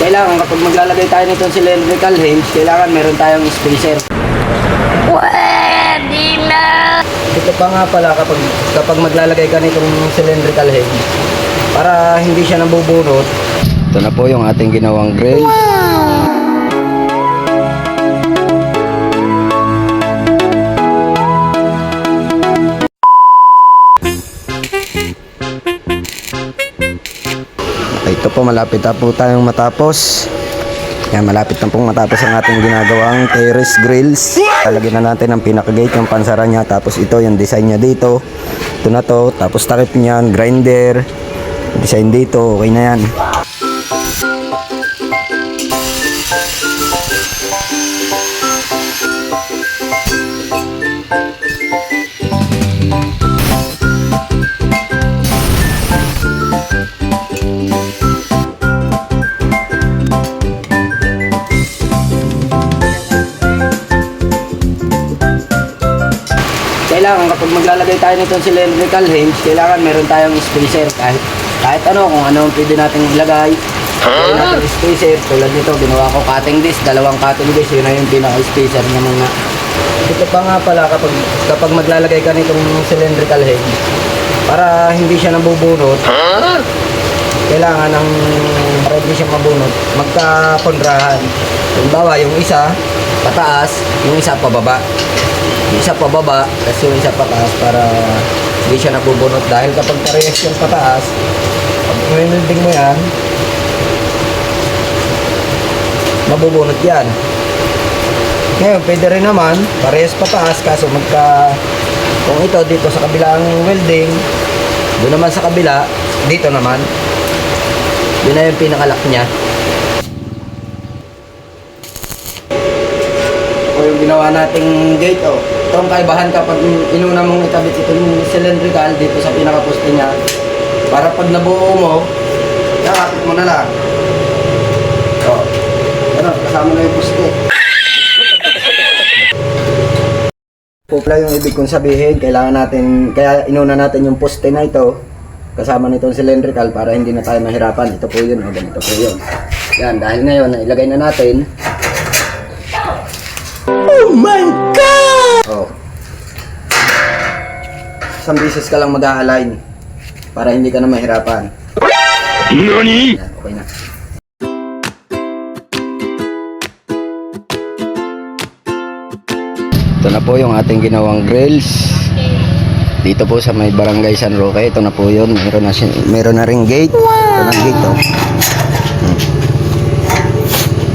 Kailangan kapag maglalagay tayo nitong cylindrical hinge, kailangan meron tayong spacer. Pwede na! Ito pa nga pala kapag maglalagay ka nitong cylindrical hinge, para hindi siya nabubunot. Ito na po yung ating ginawang grill. Ito po, malapit na po tayong matapos. Yan, malapit na pong matapos ang ating ginagawang terrace grills. Talagyan na natin ang pinaka-gate, yung pansara niya. Tapos ito, yung design niya dito. Ito na to. Tapos takip niyan, grinder. Design dito, okay na yan. Kailangan kapag maglalagay tayo nitong cylindrical hinge, kailangan meron tayong spacer. Kahit ano, kung ano ang pwede natin ilagay. Lagyan natin spacer. Tulad nito, ginawa ko cutting disc, dalawang cutting disc. Yun na yung pinaka-spacer niya mga. Ito pa nga pala kapag maglalagay ka nitong cylindrical hinge, para hindi siya nabubunot, kailangan para hindi siya mabunot, magkakontrahan. Halimbawa, yung isa pataas, yung isa pababa. Yung isa pababa, kasi yung isa pataas para hindi siya nabubunot. Dahil kapag parehas yung pataas, pag minilding mo yan, mabubunot yan. Ngayon, pwede rin naman, parehas pataas, kaso kung ito dito sa kabilang welding, doon naman sa kabila, dito naman, yun na yung pinakalock niya. Ito yung ginawa nating gate, oh. Itong kaibahan kapag inuna mong itabit itong cylindrical dito sa pinakaposte niya, para pag nabuo mo, nakapit mo na lang. So, ano, kasama na yung poste. Pupla yung ibig kong sabihin, kaya inuna natin yung poste na ito, kasama nitong cylindrical para hindi na tayo mahirapan. Ito po yun, o ganito po yun. Yan, dahil ngayon, ilagay na natin. Oh my God! Oh. Isang beses ka lang mag-a-align para hindi ka na mahirapan. NANI? Yan, okay na. Ito na po yung ating ginawang grills. Dito po sa may Barangay San Roque. Ito na po yun. Meron na ring gate. Wow. Ito na gate, oh.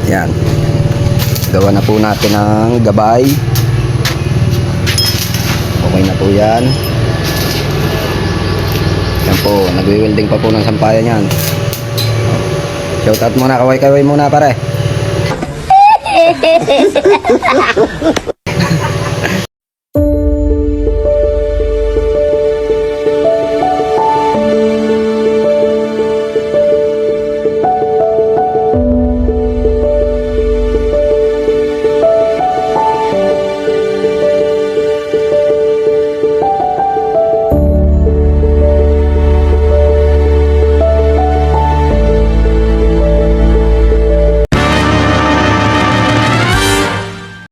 Yan. Gawa na po natin ng gabay. Okay na po yan. Yan po, nagwi-welding pa po ng sampayan yan. Shoutout muna, kaway-kaway muna pare.